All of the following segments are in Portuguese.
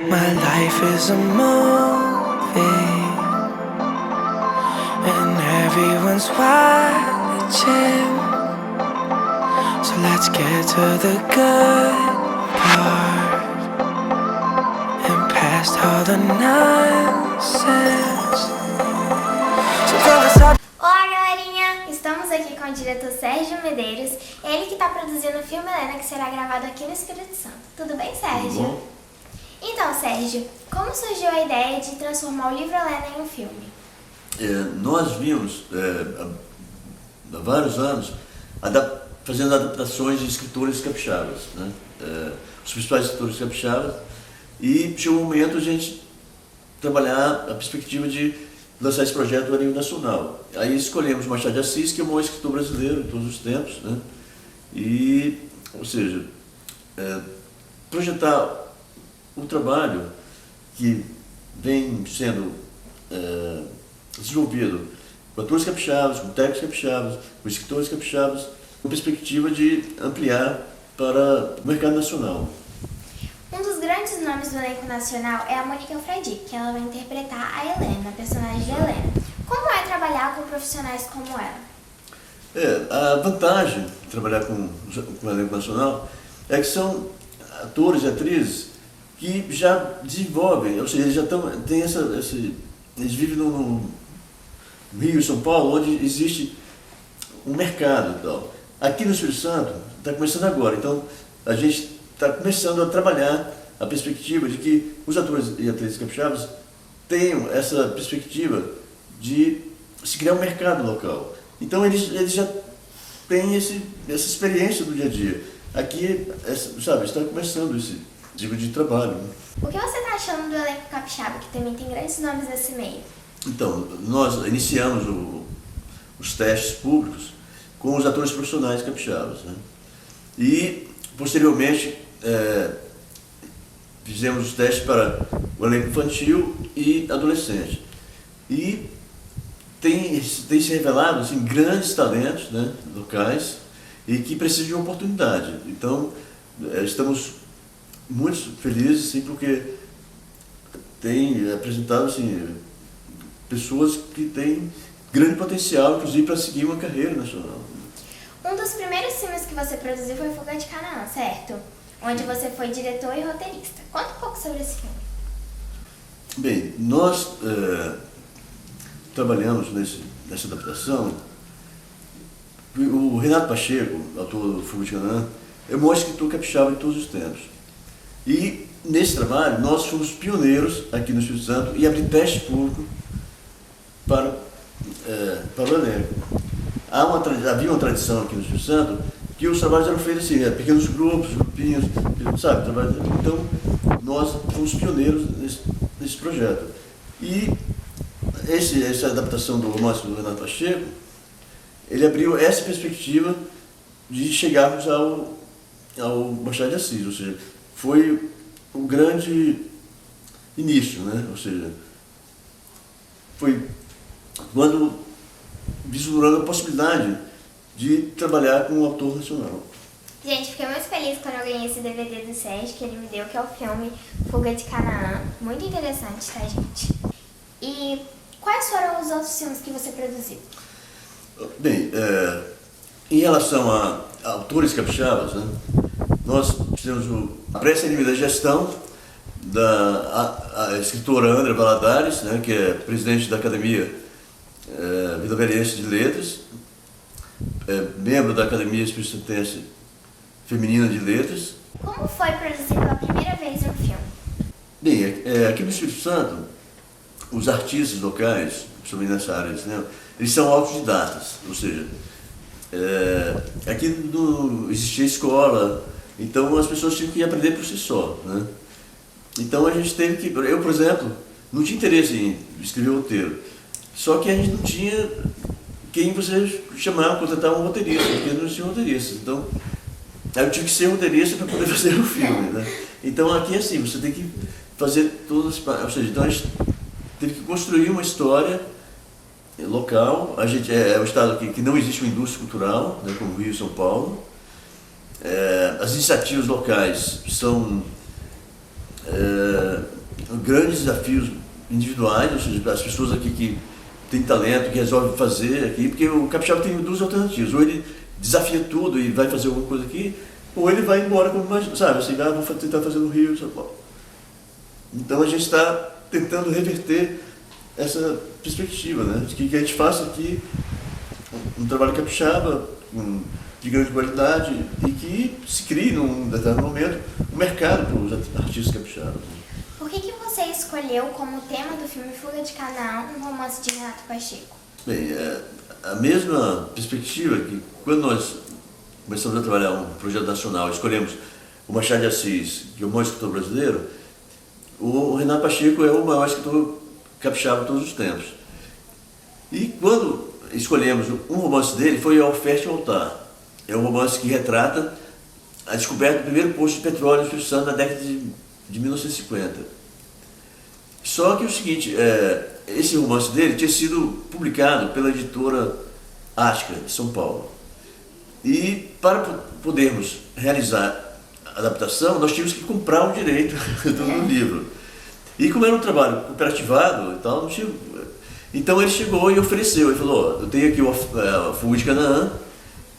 My life is a movie, and everyone's watching. So let's get to the good part, and past all the nonsense. So don't decide. Olá, galerinha! Estamos aqui com o diretor Sérgio Medeiros, ele que está produzindo o filme Helena, que será gravado aqui no Espírito Santo. Tudo bem, Sérgio? Tudo bom? Então, Sérgio, como surgiu a ideia de transformar o livro Helena em um filme? Nós vimos, há vários anos, fazendo adaptações de escritores capixabas, né? Os principais escritores capixabas, e chegou um momento a gente trabalhar a perspectiva de lançar esse projeto a nível nacional. Aí escolhemos Machado de Assis, que é o maior escritor brasileiro de todos os tempos, né? Ou seja, projetar o trabalho que vem sendo desenvolvido com atores capixabas, com técnicos capixabas, com escritores capixabas, com perspectiva de ampliar para o mercado nacional. Um dos grandes nomes do elenco nacional é a Mônica Fradique, que ela vai interpretar a Helena, a personagem de Helena. Como é trabalhar com profissionais como ela? A vantagem de trabalhar com o elenco nacional é que são atores e atrizes que já desenvolvem, ou seja, eles já têm eles vivem no Rio e São Paulo, onde existe um mercado e tal. Aqui no Espírito Santo está começando agora, então a gente está começando a trabalhar a perspectiva de que os atores e atrizes capixabas tenham essa perspectiva de se criar um mercado local. Então eles já têm essa experiência do dia a dia. Aqui, está começando esse tipo de trabalho. Né? O que você está achando do elenco capixaba, que também tem grandes nomes nesse meio? Então, nós iniciamos os testes públicos com os atores profissionais capixabas, né? E, posteriormente, fizemos os testes para o elenco infantil e adolescente. E tem se revelado assim, grandes talentos, né, locais e que precisam de uma oportunidade. Então, estamos muito felizes, sim, porque tem apresentado assim, pessoas que têm grande potencial, inclusive, para seguir uma carreira nacional. Um dos primeiros filmes que você produziu foi Fuga de Canaã, certo? Onde você foi diretor e roteirista. Conta um pouco sobre esse filme. Bem, nós trabalhamos nessa adaptação. O Renato Pacheco, autor do Fuga de Canaã, é o maior escritor capixaba de todos os tempos. E nesse trabalho nós fomos pioneiros aqui no Espírito Santo e abrir teste público para o elenco. Havia uma tradição aqui no Espírito Santo que os trabalhos eram feitos assim, pequenos grupos, grupinhos, sabe? Então nós fomos pioneiros nesse projeto. E essa adaptação do romance do Renato Pacheco, ele abriu essa perspectiva de chegarmos ao Machado de Assis, ou seja, foi um grande início, né? Ou seja, foi quando vislumbrando a possibilidade de trabalhar com um autor nacional. Gente, fiquei muito feliz quando eu ganhei esse DVD do Sérgio, que ele me deu, que é o filme Fuga de Canaã. Muito interessante, tá, gente? E quais foram os outros filmes que você produziu? Bem, em relação a autores capixabas, né, nós fizemos a Prece da Gestão da escritora Andrea Valadares, né, que é presidente da Academia Vila-Velhense de Letras, membro da Academia Espírito-Santense Feminina de Letras. Como foi produzir pela primeira vez um filme? Bem, aqui no Espírito Santo, os artistas locais, principalmente nessa área de cinema, eles são autodidatas, ou seja, aqui não existia escola, então as pessoas tinham que aprender por si só, né? Então a gente teve que, eu, por exemplo, não tinha interesse em escrever roteiro, só que a gente não tinha quem você chamava, contratar um roteirista, porque não tinha roteirista. Então, aí eu tive que ser roteirista para poder fazer o filme, né? Então aqui é assim, você tem que fazer todas as, ou seja, então a gente teve que construir uma história local. A gente é um estado que não existe uma indústria cultural, né, como Rio e São Paulo. As iniciativas locais são grandes desafios individuais, ou seja, as pessoas aqui que têm talento, que resolvem fazer aqui, porque o capixaba tem duas alternativas: ou ele desafia tudo e vai fazer alguma coisa aqui, ou ele vai embora como mais, sabe, assim, vou tentar fazer no Rio, São Paulo. Então a gente está tentando reverter essa perspectiva, né, de que a gente faça aqui um trabalho capixaba de grande qualidade e que se crie num determinado momento um mercado para os artistas capixabas. Por que você escolheu como tema do filme Fuga de Canaã um romance de Renato Pacheco? Bem, a mesma perspectiva que quando nós começamos a trabalhar um projeto nacional, escolhemos o Machado de Assis, que é o maior escritor brasileiro, o Renato Pacheco é o maior escritor capixaba de todos os tempos. E quando escolhemos um romance dele, foi A Oferta e o Altar. É um romance que retrata a descoberta do primeiro poço de petróleo no Espírito Santo na década de 1950. Só que o seguinte, esse romance dele tinha sido publicado pela editora Ática, de São Paulo. E para podermos realizar a adaptação, nós tínhamos que comprar o direito do livro. E como era um trabalho cooperativado e tal, não tinha... Então ele chegou e ofereceu, ele falou, eu tenho aqui o Fuga de Canaã,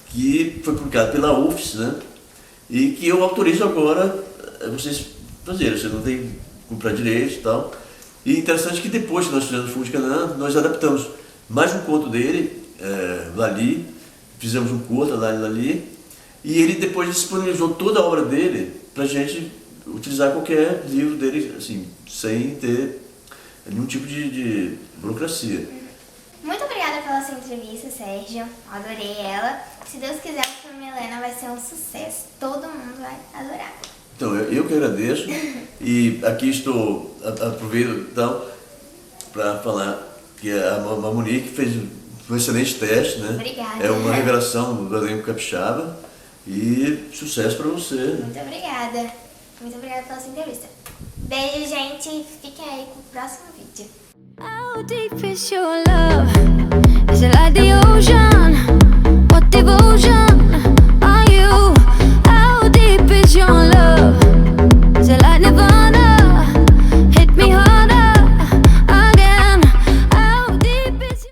que foi publicado pela UFS, né? E que eu autorizo agora vocês fazerem, vocês não tem que comprar direito e tal. E interessante que depois que nós fizemos o Fuga de Canaã, nós adaptamos mais um conto dele, Lali, fizemos um curta, Lali, e ele depois disponibilizou toda a obra dele para a gente utilizar qualquer livro dele, assim, sem ter nenhum tipo de burocracia. Muito obrigada pela sua entrevista, Sérgio. Adorei ela. Se Deus quiser, o filme Helena vai ser um sucesso. Todo mundo vai adorar. Então, eu que agradeço. E aqui aproveito então para falar que a Monique fez um excelente teste, né? Obrigada. É uma revelação do elenco capixaba. E sucesso para você. Muito obrigada. Muito obrigada pela sua entrevista. Beijo, gente. Fiquem aí com o próximo vídeo. How deep is your love? Is it like the ocean? What devotion?